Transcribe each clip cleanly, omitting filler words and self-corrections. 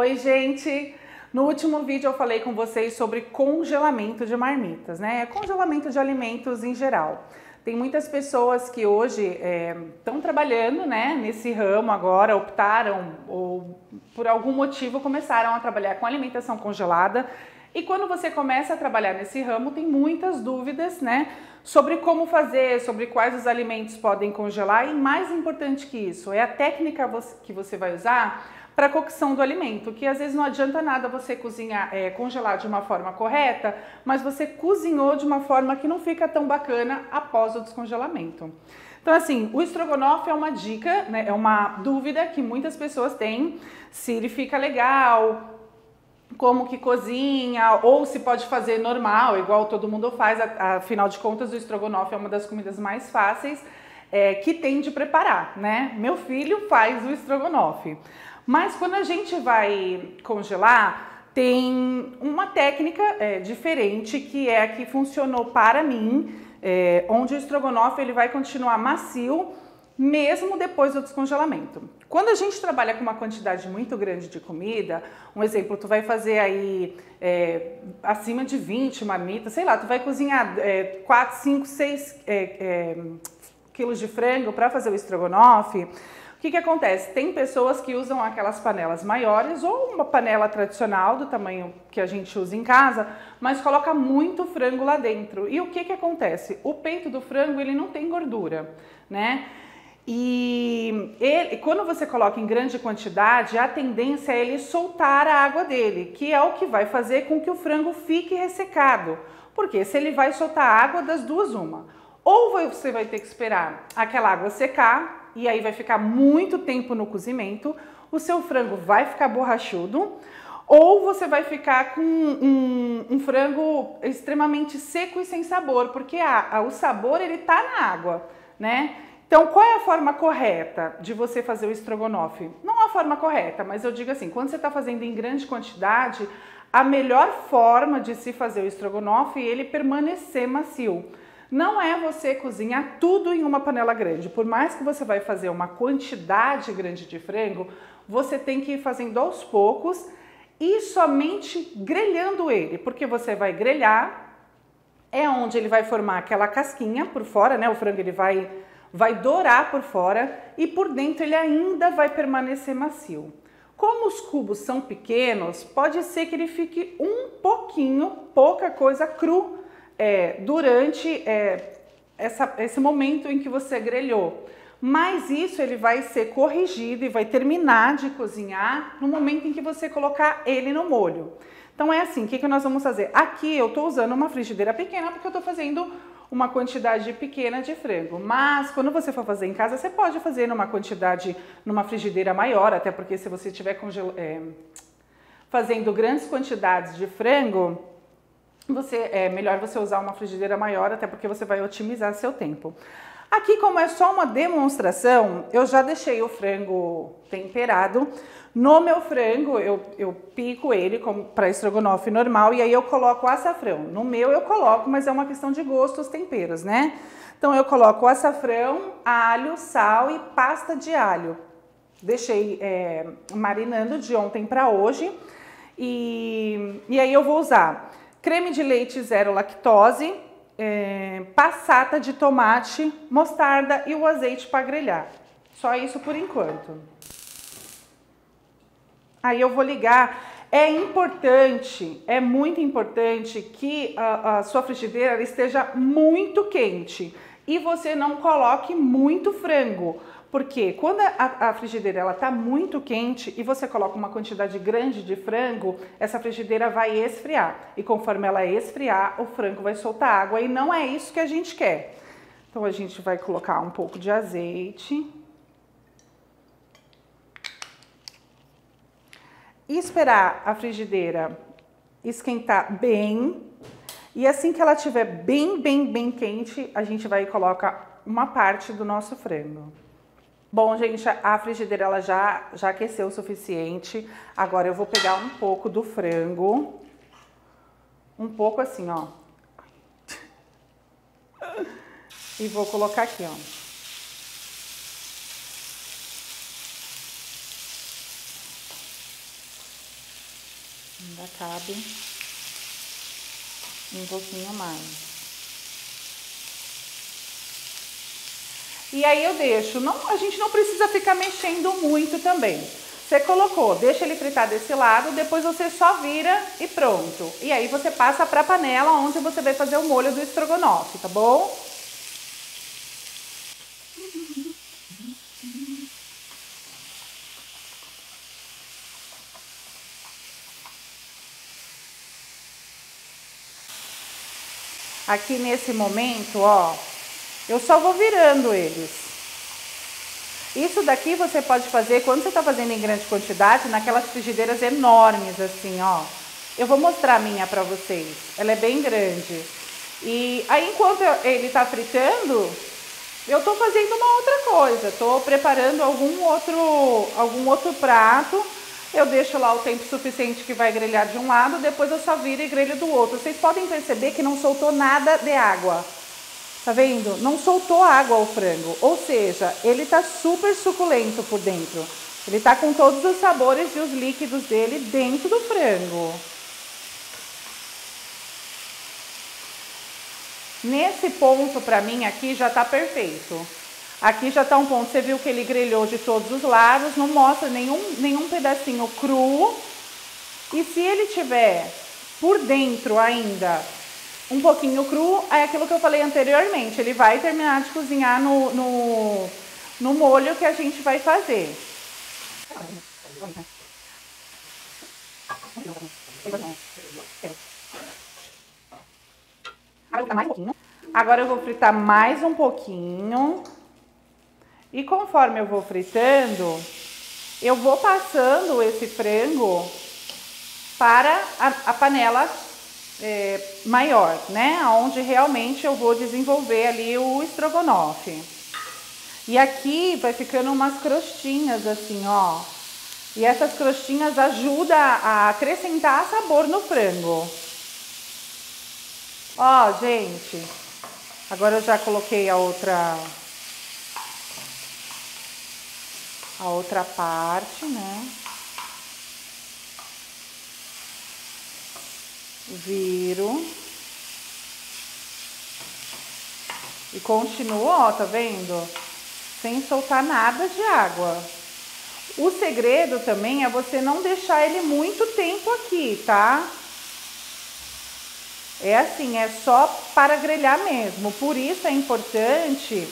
Oi, gente! No último vídeo eu falei com vocês sobre congelamento de marmitas, né? Congelamento de alimentos em geral. Tem muitas pessoas que hoje estão trabalhando, né, nesse ramo agora, optaram ou por algum motivo começaram a trabalhar com alimentação congelada. E quando você começa a trabalhar nesse ramo, tem muitas dúvidas, né, sobre como fazer, sobre quais os alimentos podem congelar e mais importante que isso, é a técnica que você vai usar para a cocção do alimento, que às vezes não adianta nada você cozinhar, congelar de uma forma correta, mas você cozinhou de uma forma que não fica tão bacana após o descongelamento. Então assim, o estrogonofe é uma dica, né, é uma dúvida que muitas pessoas têm, se ele fica legal, como que cozinha, ou se pode fazer normal, igual todo mundo faz, afinal de contas o estrogonofe é uma das comidas mais fáceis que tem de preparar, né? Meu filho faz o estrogonofe. Mas quando a gente vai congelar, tem uma técnica diferente que é a que funcionou para mim, onde o estrogonofe ele vai continuar macio mesmo depois do descongelamento. Quando a gente trabalha com uma quantidade muito grande de comida, um exemplo, tu vai fazer aí acima de 20 marmitas, sei lá, tu vai cozinhar 4, 5, 6 quilos de frango para fazer o estrogonofe. O que acontece? Tem pessoas que usam aquelas panelas maiores ou uma panela tradicional do tamanho que a gente usa em casa, mas coloca muito frango lá dentro. E o que acontece? O peito do frango ele não tem gordura, né? E quando você coloca em grande quantidade, a tendência é ele soltar a água dele, que é o que vai fazer com que o frango fique ressecado. Porque se ele vai soltar a água, das duas uma. Ou você vai ter que esperar aquela água secar, e aí vai ficar muito tempo no cozimento, o seu frango vai ficar borrachudo, ou você vai ficar com um frango extremamente seco e sem sabor, porque o sabor ele tá na água, né? Então, qual é a forma correta de você fazer o estrogonofe? Não a forma correta, mas eu digo assim, quando você está fazendo em grande quantidade, a melhor forma de se fazer o estrogonofe é ele permanecer macio. Não é você cozinhar tudo em uma panela grande. Por mais que você vai fazer uma quantidade grande de frango, você tem que ir fazendo aos poucos e somente grelhando ele, porque você vai grelhar, é onde ele vai formar aquela casquinha por fora, né? O frango ele vai dourar por fora e por dentro ele ainda vai permanecer macio. Como os cubos são pequenos, pode ser que ele fique um pouquinho, pouca coisa cru, durante esse momento em que você grelhou. Mas isso ele vai ser corrigido e vai terminar de cozinhar no momento em que você colocar ele no molho. Então é assim, o que nós vamos fazer? Aqui eu estou usando uma frigideira pequena porque eu estou fazendo uma quantidade pequena de frango. Mas quando você for fazer em casa, você pode fazer numa frigideira maior, até porque se você estiver fazendo grandes quantidades de frango, é melhor você usar uma frigideira maior, até porque você vai otimizar seu tempo. Aqui, como é só uma demonstração, eu já deixei o frango temperado. No meu frango, eu pico ele para estrogonofe normal e aí eu coloco açafrão. No meu eu coloco, mas é uma questão de gosto, os temperos, né? Então eu coloco açafrão, alho, sal e pasta de alho. Deixei marinando de ontem para hoje e aí eu vou usar creme de leite zero lactose, passata de tomate, mostarda e o azeite para grelhar. Só isso por enquanto. Aí eu vou ligar. É importante, é muito importante que a sua frigideira esteja muito quente e você não coloque muito frango. Porque quando a frigideira está muito quente e você coloca uma quantidade grande de frango, essa frigideira vai esfriar. E conforme ela esfriar, o frango vai soltar água e não é isso que a gente quer. Então a gente vai colocar um pouco de azeite. E esperar a frigideira esquentar bem. E assim que ela estiver bem quente, a gente vai colocar uma parte do nosso frango. Bom, gente, a frigideira ela já aqueceu o suficiente. Agora eu vou pegar um pouco do frango. Um pouco assim, ó. E vou colocar aqui, ó. cabe um pouquinho mais. E aí eu deixo, a gente não precisa ficar mexendo muito também. Você colocou, deixa ele fritar desse lado, depois você só vira e pronto. E aí você passa para a panela onde você vai fazer o molho do estrogonofe, tá bom? Aqui nesse momento, ó, eu só vou virando eles. Isso daqui você pode fazer quando você está fazendo em grande quantidade, naquelas frigideiras enormes, assim, ó. Eu vou mostrar a minha pra vocês. Ela é bem grande. E aí, enquanto ele tá fritando, eu tô fazendo uma outra coisa. Tô preparando algum outro prato. Eu deixo lá o tempo suficiente que vai grelhar de um lado, depois eu só viro e grelho do outro. Vocês podem perceber que não soltou nada de água. Tá vendo? Não soltou água o frango, ou seja, ele tá super suculento por dentro. Ele tá com todos os sabores e os líquidos dele dentro do frango. Nesse ponto, pra mim, aqui já tá perfeito. Aqui já tá um ponto, você viu que ele grelhou de todos os lados, não mostra nenhum pedacinho cru. E se ele tiver por dentro ainda um pouquinho cru, é aquilo que eu falei anteriormente, ele vai terminar de cozinhar no molho que a gente vai fazer. Agora eu vou fritar mais um pouquinho. E conforme eu vou fritando, eu vou passando esse frango para a panela maior, né? Onde realmente eu vou desenvolver ali o estrogonofe. E aqui vai ficando umas crostinhas assim, ó. E essas crostinhas ajudam a acrescentar sabor no frango. Ó, gente, agora eu já coloquei a outra parte, né? Viro. E continuo, ó, tá vendo? Sem soltar nada de água. O segredo também é você não deixar ele muito tempo aqui, tá? É assim, é só para grelhar mesmo. Por isso é importante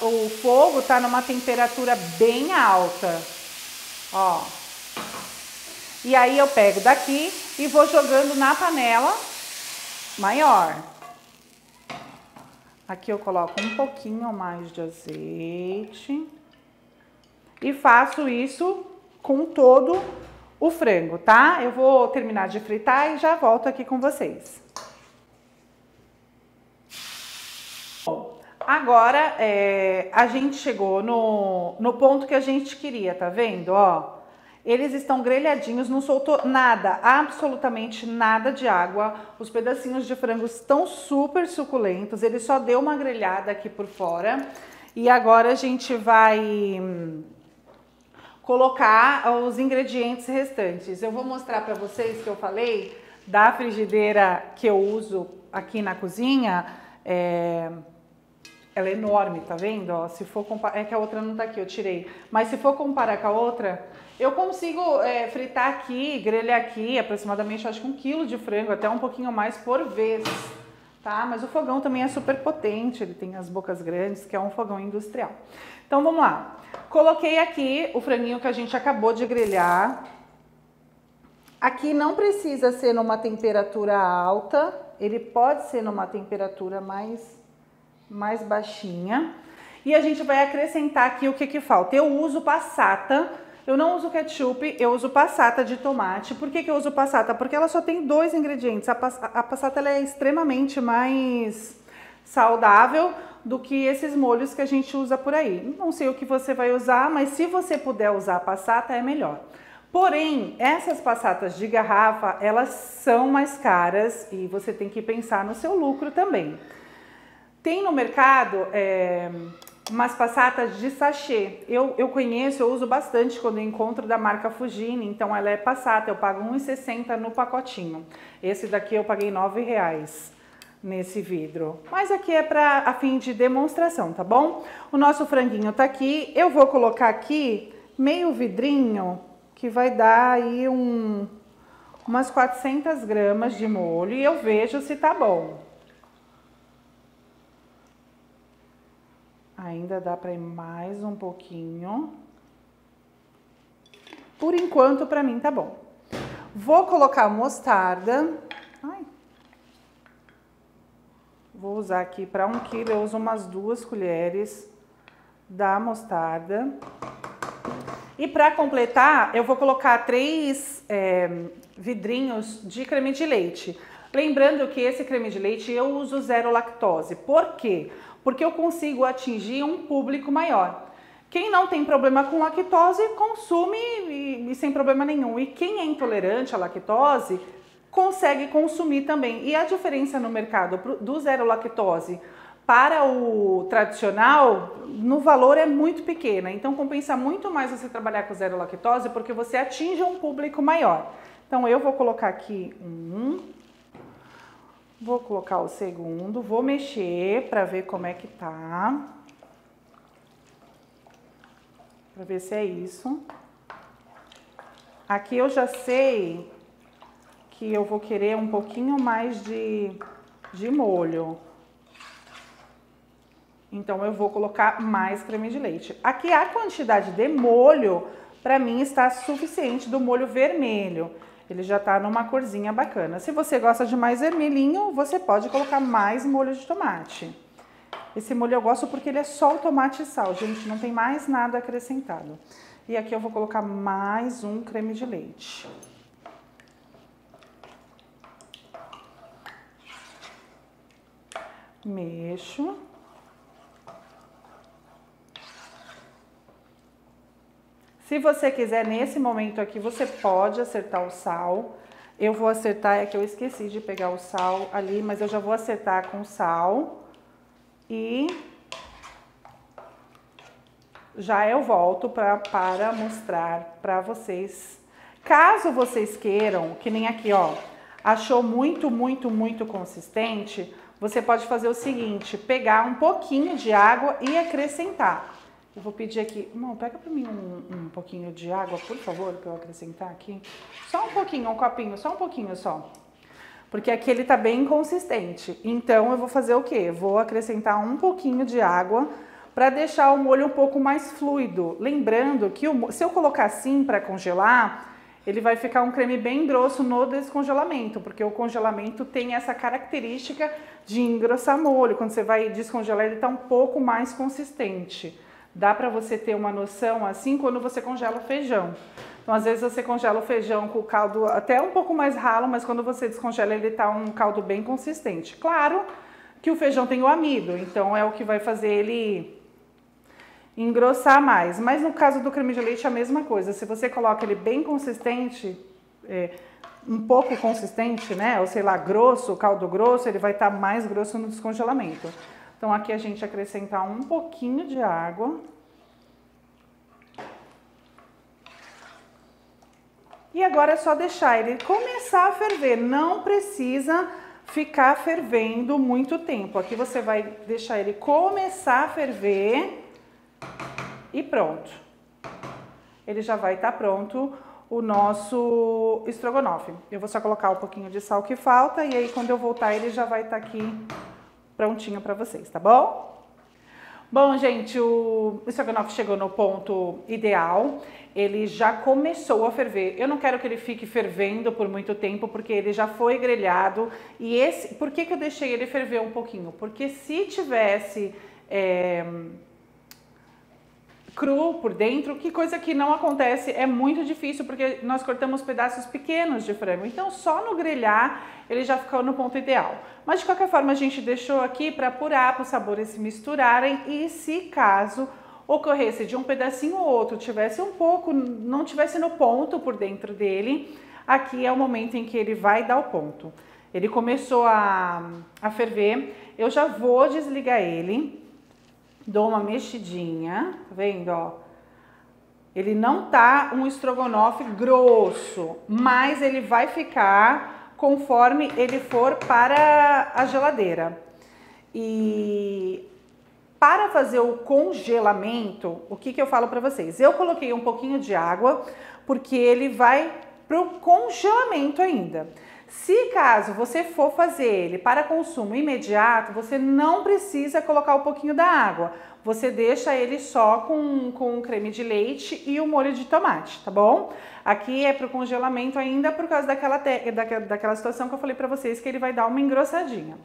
o fogo tá numa temperatura bem alta. Ó. E aí eu pego daqui e vou jogando na panela maior. Aqui eu coloco um pouquinho mais de azeite. E faço isso com todo o frango, tá? Eu vou terminar de fritar e já volto aqui com vocês. Bom, agora a gente chegou no ponto que a gente queria, tá vendo? Ó, eles estão grelhadinhos, não soltou nada, absolutamente nada de água. Os pedacinhos de frango estão super suculentos, ele só deu uma grelhada aqui por fora. E agora a gente vai colocar os ingredientes restantes. Eu vou mostrar para vocês que eu falei da frigideira que eu uso aqui na cozinha. Ela é enorme, tá vendo? Ó, se for comparar, é que a outra não tá aqui, eu tirei. Mas se for comparar com a outra, eu consigo fritar aqui, grelhar aqui, aproximadamente, acho que 1 quilo de frango, até um pouquinho mais por vez, tá? Mas o fogão também é super potente, ele tem as bocas grandes, que é um fogão industrial. Então, vamos lá. Coloquei aqui o franguinho que a gente acabou de grelhar. Aqui não precisa ser numa temperatura alta, ele pode ser numa temperatura mais baixinha. E a gente vai acrescentar aqui o que falta. Eu uso passata, eu não uso ketchup, eu uso passata de tomate. Por que eu uso passata? Porque ela só tem 2 ingredientes. A passata ela é extremamente mais saudável do que esses molhos que a gente usa por aí. Não sei o que você vai usar, mas se você puder usar a passata é melhor. Porém, essas passatas de garrafa, elas são mais caras e você tem que pensar no seu lucro também. Tem no mercado umas passatas de sachê. Eu conheço, eu uso bastante quando eu encontro da marca Fugini, então ela é passata, eu pago R$1,60 no pacotinho. Esse daqui eu paguei R$9 nesse vidro. Mas aqui é para a fim de demonstração, tá bom? O nosso franguinho tá aqui, eu vou colocar aqui meio vidrinho, que vai dar aí umas 400 gramas de molho e eu vejo se tá bom. Ainda dá para ir mais um pouquinho. Por enquanto, para mim tá bom. Vou colocar mostarda. Ai. Vou usar aqui para 1 quilo, eu uso umas 2 colheres da mostarda. E para completar, eu vou colocar 3 vidrinhos de creme de leite. Lembrando que esse creme de leite eu uso 0 lactose. Por quê? Porque eu consigo atingir um público maior. Quem não tem problema com lactose, consome e sem problema nenhum. E quem é intolerante à lactose, consegue consumir também. E a diferença no mercado do 0 lactose para o tradicional, no valor é muito pequena. Então compensa muito mais você trabalhar com 0 lactose, porque você atinge um público maior. Então eu vou colocar aqui vou colocar o segundo, vou mexer para ver como é que tá. Para ver se é isso. Aqui eu já sei que eu vou querer um pouquinho mais de molho. Então eu vou colocar mais creme de leite. Aqui a quantidade de molho, para mim, está suficiente do molho vermelho. Ele já tá numa corzinha bacana. Se você gosta de mais vermelhinho, você pode colocar mais molho de tomate. Esse molho eu gosto porque ele é só o tomate e sal, gente, não tem mais nada acrescentado. E aqui eu vou colocar mais um creme de leite. Mexo. Se você quiser, nesse momento aqui, você pode acertar o sal. Eu vou acertar, é que eu esqueci de pegar o sal ali, mas eu já vou acertar com sal. E já eu volto para mostrar para vocês. Caso vocês queiram, que nem aqui, ó, achou muito consistente, você pode fazer o seguinte, pegar um pouquinho de água e acrescentar. Eu vou pedir aqui, não, pega para mim um pouquinho de água, por favor, para eu acrescentar aqui. Só um pouquinho, um copinho, só um pouquinho só. Porque aqui ele tá bem consistente. Então eu vou fazer o quê? Vou acrescentar um pouquinho de água para deixar o molho um pouco mais fluido. Lembrando que se eu colocar assim para congelar, ele vai ficar um creme bem grosso no descongelamento, porque o congelamento tem essa característica de engrossar molho. Quando você vai descongelar, ele tá um pouco mais consistente. Dá para você ter uma noção assim quando você congela o feijão. Então, às vezes você congela o feijão com o caldo até um pouco mais ralo, mas quando você descongela ele tá um caldo bem consistente. Claro que o feijão tem o amido, então é o que vai fazer ele engrossar mais. Mas no caso do creme de leite é a mesma coisa. Se você coloca ele bem consistente, um pouco consistente, né? Ou sei lá, grosso, caldo grosso, ele vai estar mais grosso no descongelamento. Então aqui a gente acrescentar um pouquinho de água. E agora é só deixar ele começar a ferver, não precisa ficar fervendo muito tempo. Aqui você vai deixar ele começar a ferver e pronto. Ele já vai estar pronto o nosso estrogonofe. Eu vou só colocar um pouquinho de sal que falta e aí quando eu voltar ele já vai estar aqui prontinho para vocês, tá bom? Bom, gente, o estrogonofe chegou no ponto ideal, ele já começou a ferver. Eu não quero que ele fique fervendo por muito tempo, porque ele já foi grelhado. E por que eu deixei ele ferver um pouquinho? Porque se tivesse cru por dentro, que coisa que não acontece, é muito difícil, porque nós cortamos pedaços pequenos de frango. Então, só no grelhar, ele já ficou no ponto ideal. Mas, de qualquer forma, a gente deixou aqui para apurar, para os sabores se misturarem. E se caso ocorresse de um pedacinho ou outro, tivesse um pouco, não tivesse no ponto por dentro dele, aqui é o momento em que ele vai dar o ponto. Ele começou a ferver, eu já vou desligar ele. dou uma mexidinha, tá vendo, ó? Ele não tá um estrogonofe grosso, mas ele vai ficar conforme ele for para a geladeira. E para fazer o congelamento, o que eu falo para vocês? Eu coloquei um pouquinho de água, porque ele vai pro congelamento ainda. Se caso você for fazer ele para consumo imediato, você não precisa colocar um pouquinho da água. Você deixa ele só com creme de leite e o molho de tomate, tá bom? Aqui é para o congelamento ainda por causa daquela situação que eu falei para vocês que ele vai dar uma engrossadinha.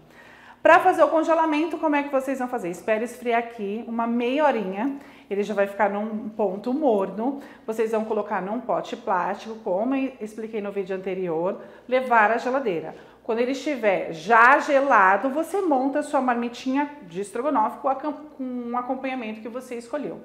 Para fazer o congelamento, como é que vocês vão fazer? Espere esfriar aqui uma meia horinha, ele já vai ficar num ponto morno. Vocês vão colocar num pote plástico, como eu expliquei no vídeo anterior, levar à geladeira. Quando ele estiver já gelado, você monta a sua marmitinha de estrogonofe com um acompanhamento que você escolheu.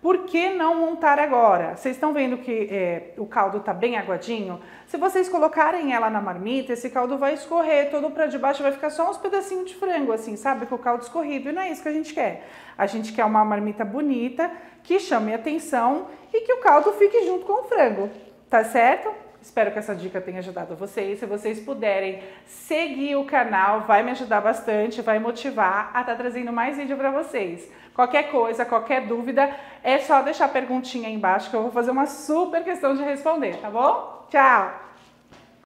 Por que não montar agora? Vocês estão vendo que o caldo tá bem aguadinho? Se vocês colocarem ela na marmita, esse caldo vai escorrer todo para debaixo, vai ficar só uns pedacinhos de frango, assim, sabe? Com o caldo escorrido, e não é isso que a gente quer. A gente quer uma marmita bonita, que chame atenção e que o caldo fique junto com o frango, tá certo? Espero que essa dica tenha ajudado vocês. Se vocês puderem seguir o canal, vai me ajudar bastante, vai motivar a estar trazendo mais vídeo para vocês. Qualquer coisa, qualquer dúvida, é só deixar a perguntinha aí embaixo que eu vou fazer uma super questão de responder, tá bom? Tchau!